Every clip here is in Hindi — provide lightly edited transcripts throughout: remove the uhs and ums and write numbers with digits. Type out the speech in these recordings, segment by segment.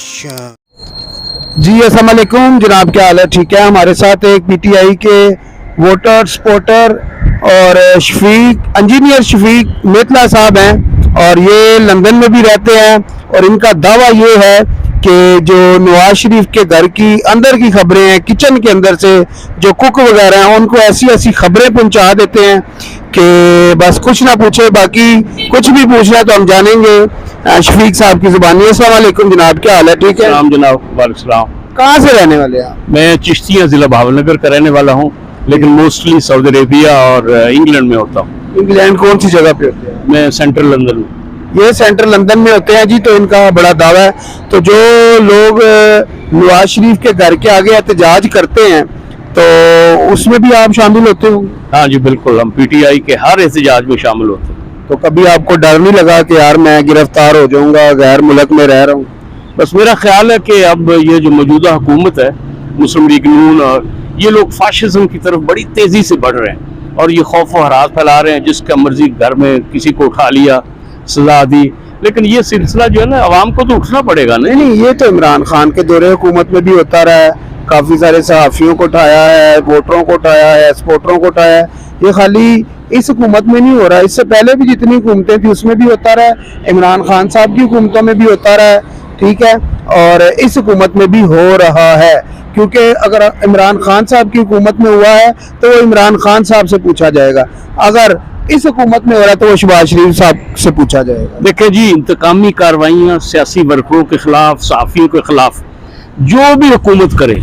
जी अस्सलाम वालेकुम जनाब, क्या हाल है? ठीक है। हमारे साथ एक पीटीआई के वोटर सपोर्टर और इंजीनियर शफीक मेतला साहब हैं और ये लंदन में भी रहते हैं और इनका दावा ये है कि जो नवाज शरीफ के घर की अंदर की खबरें हैं, किचन के अंदर से जो कुक वगैरह हैं उनको ऐसी ऐसी खबरें पहुंचा देते हैं कि बस कुछ ना पूछे, बाकी कुछ भी पूछना है तो हम जानेंगे शफीक साहब की जुबानी। अस्सलाम वालेकुम जनाब, क्या हाल है? ठीक है जनाब। वालेकुम। कहाँ से रहने वाले हैं आप? मैं चिश्तिया जिला भावनगर का रहने वाला हूँ, लेकिन मोस्टली सऊदी अरेबिया और इंग्लैंड में होता हूँ। इंग्लैंड कौन सी जगह पे होते हैं? मैं सेंट्रल लंदन में। ये सेंट्रल लंदन में होते हैं जी। तो इनका बड़ा दावा है। तो जो लोग नवाज शरीफ के घर के आगे एहतजाज करते हैं तो उसमें भी आप शामिल होते हो? हाँ जी बिल्कुल, हम पीटीआई के हर एहतजाज में शामिल होते हैं। तो कभी आपको डर नहीं लगा कि यार मैं गिरफ्तार हो जाऊंगा, गैर मुल्क में रह रहा हूँ? बस मेरा ख्याल है कि अब ये जो मौजूदा हुकूमत है, मुस्लिम लीग नून, और ये लोग फाशिज्म की तरफ बड़ी तेजी से बढ़ रहे हैं और ये खौफ व हरास फैला रहे हैं। जिसका मर्जी घर में किसी को उठा लिया, सजा दी, लेकिन ये सिलसिला जो है ना, आवाम को तो उठना पड़ेगा। नहीं, ये तो इमरान खान के दौरे हुकूमत में भी होता रहा है। काफी सारे सहाफियों को उठाया है, वोटरों को उठाया है, सपोर्टरों को उठाया है। ये खाली इस हुकूमत में नहीं हो रहा, इससे पहले भी जितनी हुकूमतें थी उसमें भी होता रहा है, इमरान खान साहब की हुकूमतों में भी होता रहा है, ठीक है, और इस हुकूमत में भी हो रहा है। क्योंकि अगर इमरान खान साहब की हुकूमत में हुआ है तो वो इमरान खान साहब से पूछा जाएगा, अगर इस हुकूमत में हो रहा है तो वो शहबाज शरीफ साहब से पूछा जाएगा। देखिए जी, इंतकामी कार्रवाइयाँ सियासी वर्करों के खिलाफ, सहाफियों के खिलाफ जो भी हुकूमत करे,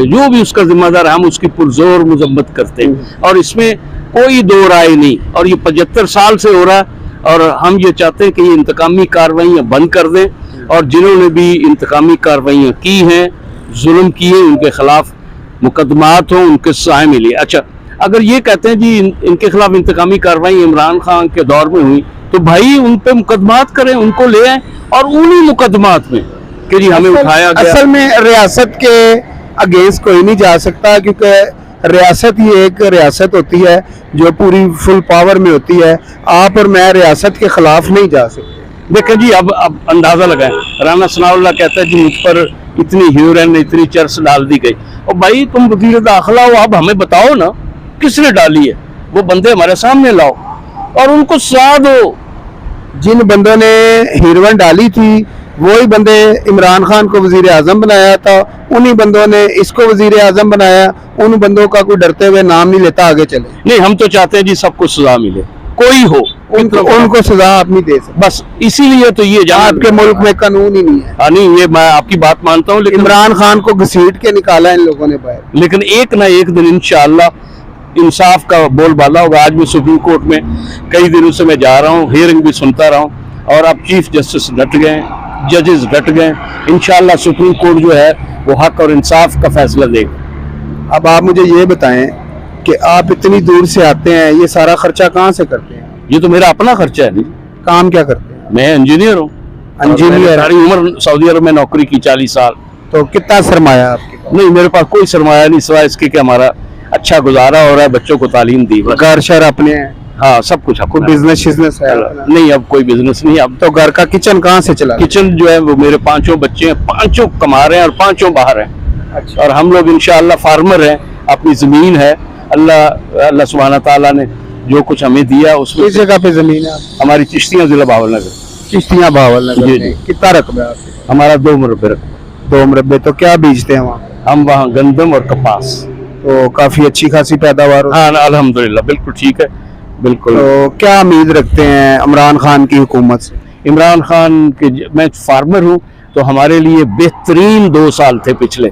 जो भी उसका जिम्मेदार, हम उसकी पुरजोर मजम्मत करते हैं और इसमें कोई दो राय नहीं। और ये 75 साल से हो रहा है और हम ये चाहते हैं कि ये इंतकामी कार्रवाइयाँ बंद कर दें और जिन्होंने भी इंतकामी कार्रवाइयाँ की हैं, जुल्म किए, उनके खिलाफ मुकदमात हों, उनके सहाय मिले। अच्छा, अगर ये कहते हैं जी इनके खिलाफ इंतकामी कार्रवाई इमरान खान के दौर में हुई तो भाई उन पे मुकदमात करें, उनको ले आए और उन्हीं मुकदमात में कि जी हमें उठाया गया। असल में रियासत के अगेंस्ट कोई नहीं जा सकता, क्योंकि रियासत ही एक रियासत होती है जो पूरी फुल पावर में होती है। आप और मैं रियासत के खिलाफ नहीं जा सकते। देखें जी, अब अंदाजा लगाएं, राना सनाउल्लाह कहता है जी मुझ पर इतनी ह्यूरन, इतनी चर्स डाल दी गई। और भाई तुम वजीर दाखिला हो, अब हमें बताओ ना किसने डाली है, वो बंदे हमारे सामने लाओ और उनको सजा दो। जिन बंदों ने हीरोइन डाली थी वही बंदे इमरान खान को वजीर आजम बनाया था, उन्हीं बंदों ने इसको वजीर आजम बनाया। उन बंदों का कोई डरते हुए नाम नहीं लेता आगे चले। नहीं, हम तो चाहते हैं जी सबको सजा मिले, कोई हो उनको सजा आप नहीं दे सकते। बस इसीलिए तो ये आपके मुल्क में कानून ही नहीं है। हाँ नहीं, ये मैं आपकी बात मानता हूँ, लेकिन इमरान खान को घसीट के निकाला इन लोगों ने बाहर। लेकिन एक ना एक दिन इंशाअल्लाह इंसाफ का बोलबाला होगा। आज भी सुप्रीम कोर्ट में कई दिनों से मैं जा रहा हूँ, हियरिंग भी सुनता रहा हूँ और अब चीफ जस्टिस डट गए, जजेस डट गए। इंशाअल्लाह सुप्रीम कोर्ट जो है वो हक और इंसाफ का फैसला देगा। अब आप मुझे ये बताएं कि आप इतनी दूर से आते हैं, ये सारा खर्चा कहाँ से करते हैं? ये तो मेरा अपना खर्चा है। काम क्या करते हैं? मैं इंजीनियर हूँ। इंजीनियर? सारी उम्र सऊदी अरब में नौकरी की, 40 साल। तो कितना सरमाया आपके पास? नहीं, मेरे पास कोई सरमाया नहीं सिवाय इसके कि हमारा अच्छा गुजारा हो रहा है, बच्चों को तालीम दी। घर शहर अपने हैं? हाँ, सब कुछ अपना। बिजनेस है? नहीं, अब कोई बिजनेस नहीं। अब तो घर का किचन कहाँ से चला? किचन जो है वो मेरे 5 बच्चे हैं, 5 कमा रहे हैं और 5 बाहर हैं। अच्छा। और हम लोग इंशाअल्लाह फार्मर हैं, अपनी जमीन है, अल्लाह सुब्हाना ताला ने जो कुछ हमें दिया उसमें। किस जगह पे जमीन है? हमारी चिश्तिया जिला भावनगर। चिश्तिया भावनगर जी में कितना रकबा है? हमारा 2 मुरब्बे। 2 मुरब्बे। तो क्या बेचते हैं वहाँ? हम वहाँ गंदम और कपास। तो काफी अच्छी खासी पैदावार होती है? हाँ अल्हम्दुलिल्लाह, बिल्कुल ठीक है, बिल्कुल। तो क्या उम्मीद रखते हैं इमरान खान की हुकूमत से? इमरान खान के, मैं फार्मर हूँ तो हमारे लिए बेहतरीन 2 साल थे पिछले,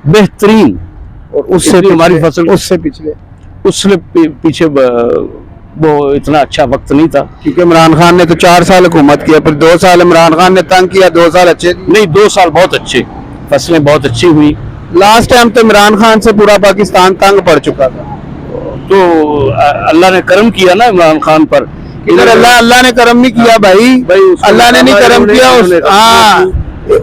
बेहतरीन। और उससे हमारी फसल, उससे पीछे वो इतना अच्छा वक्त नहीं था। क्योंकि इमरान खान ने तो 4 साल हुकूमत किया, फिर 2 साल इमरान खान ने तंग किया, 2 साल अच्छे नहीं, 2 साल बहुत अच्छे, फसलें बहुत अच्छी हुई। लास्ट टाइम तो इमरान खान से पूरा पाकिस्तान तंग पड़ चुका था। तो अल्लाह ने करम किया ना इमरान खान पर। इधर अल्लाह ने करम नहीं किया भाई, अल्लाह ने नहीं करम किया। हाँ,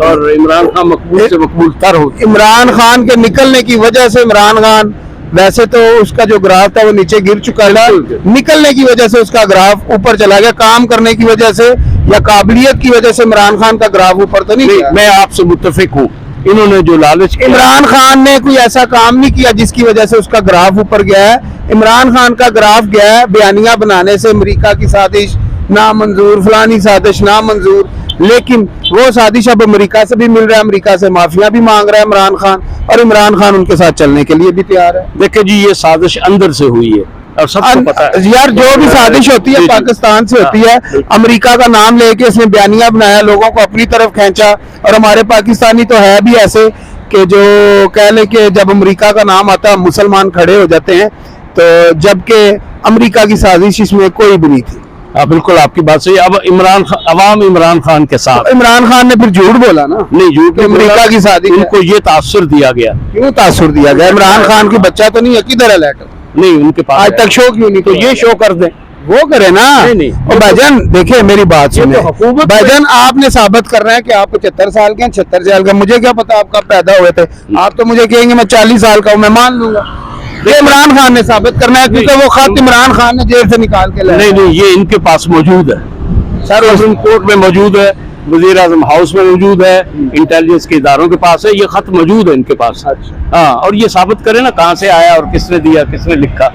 और इमरान खान मकबूल से मकबूल तर हो। इमरान खान के निकलने की वजह से इमरान खान वैसे तो उसका जो ग्राफ था वो नीचे गिर चुका था, निकलने की वजह से उसका ग्राफ ऊपर चला गया, काम करने की वजह से या काबिलियत की वजह से इमरान खान का ग्राफ ऊपर तो नहीं गया। मैं आपसे मुत्तफिक हूँ, इन्होंने जो लालच किया, इमरान खान ने कोई ऐसा काम नहीं किया जिसकी वजह से उसका ग्राफ ऊपर गया है। इमरान खान का ग्राफ गया है बयानिया बनाने से, अमेरिका की साजिश नामंजूर, फलानी साजिश नामंजूर, लेकिन वो साजिश अब अमेरिका से भी मिल रहा है, अमेरिका से माफिया भी मांग रहा है इमरान खान, और इमरान खान उनके साथ चलने के लिए भी तैयार है। देखिए जी, ये साजिश अंदर से हुई है और सबको पता है यार, जो भी साजिश होती है जी, जी। पाकिस्तान से होती है। अमेरिका का नाम लेके इसने बयानिया बनाया, लोगों को अपनी तरफ खींचा, और हमारे पाकिस्तानी तो है भी ऐसे कि जो कह ले कि जब अमेरिका का नाम आता है मुसलमान खड़े हो जाते हैं, तो जबकि अमेरिका की साजिश इसमें कोई भी नहीं थी। हाँ बिल्कुल, आपकी बात सही। अब अवाम इमरान खान के साथ, इमरान खान ने फिर झूठ बोला ना, नहीं झूठ नहीं अमेरिका बोला, की साजिश है। उनको ये तासुर दिया गया। क्यों तासुर दिया गया? इमरान खान की बच्चा तो नहीं है, किधर है लेटर? नहीं, उनके पास आज है। तक शो क्यों नहीं? तो ये शो कर दें। वो करे ना। नहीं। और भाईजान देखिए मेरी बात ये सुने, तो हुकूमत भाईजान आपने साबित कर रहे हैं कि आप 75 साल के हैं, 76 साल का, मुझे क्या पता आप कब पैदा हुए थे। आप तो मुझे कहेंगे मैं 40 साल का हूँ, मैं मान लूंगा। ये इमरान खान ने साबित करना है, क्योंकि वो खत इमरान खान ने जेल से निकाल के लाया। नहीं, ये इनके पास मौजूद है, सर सुप्रीम कोर्ट में मौजूद है, वजीर आजम हाउस में मौजूद है, इंटेलिजेंस के इदारों के पास है, ये खत मौजूद है इनके पास। अच्छा। हाँ, और ये साबित करे ना कहाँ से आया और किसने दिया, किसने लिखा,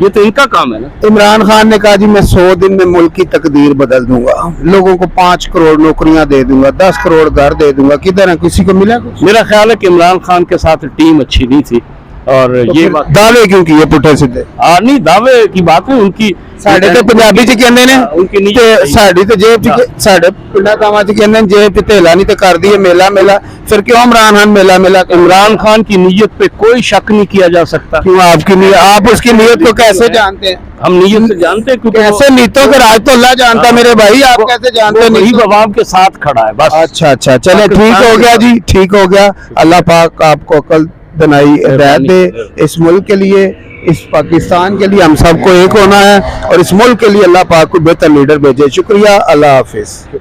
ये तो इनका काम है ना। इमरान खान ने कहा जी मैं 100 दिन में मुल्क की तकदीर बदल दूंगा, लोगों को 5 करोड़ नौकरियां दे दूंगा, 10 करोड़ घर दे दूंगा। किधर है? किसी को मिला कुछ? मेरा ख्याल है कि इमरान खान के साथ टीम अच्छी नहीं थी, और तो ये फिर बात दावे क्यों किए पुठे सीधे? नहीं, दावे की बात है उनकी। ਸਾਡੇ ਤੇ ਪੰਜਾਬੀ ਚ ਕਹਿੰਦੇ ਨੇ उनकी नीयत ਕਿ सही। ਸਾਡੀ ਤੇ ਜੇਬ ਚ ਸਾਡੇ ਪਿੰਡਾਂ ਕਾਮਾਂ ਚ ਕਹਿੰਦੇ ਨੇ ਜੇਬ ਚ ਢੇਲਾ ਨਹੀਂ ਤੇ ਕਰਦੀ ਹੈ ਮੇਲਾ ਮੇਲਾ। फिर क्यों इमरान खान मेला मेला? इमरान खान की नीयत पे कोई शक नहीं किया जा सकता। क्यों आपकी नीयत? आप उसकी नीयत को कैसे जानते हैं? हम नीयत से जानते हैं, क्योंकि कैसे नीयतों का राज तो अल्लाह जानता है मेरे भाई, आप कैसे जानते हैं वही नीयतों? अवाम के साथ खड़ा है बस। अच्छा अच्छा, चले ठीक हो गया जी, ठीक हो गया। अल्लाह पाक आपको अकल दनाई हिदायत दे इस मुल्क के लिए, इस पाकिस्तान के लिए। हम सबको एक होना है और इस मुल्क के लिए अल्लाह पाक को बेहतर लीडर भेजे। शुक्रिया, अल्लाह हाफिज।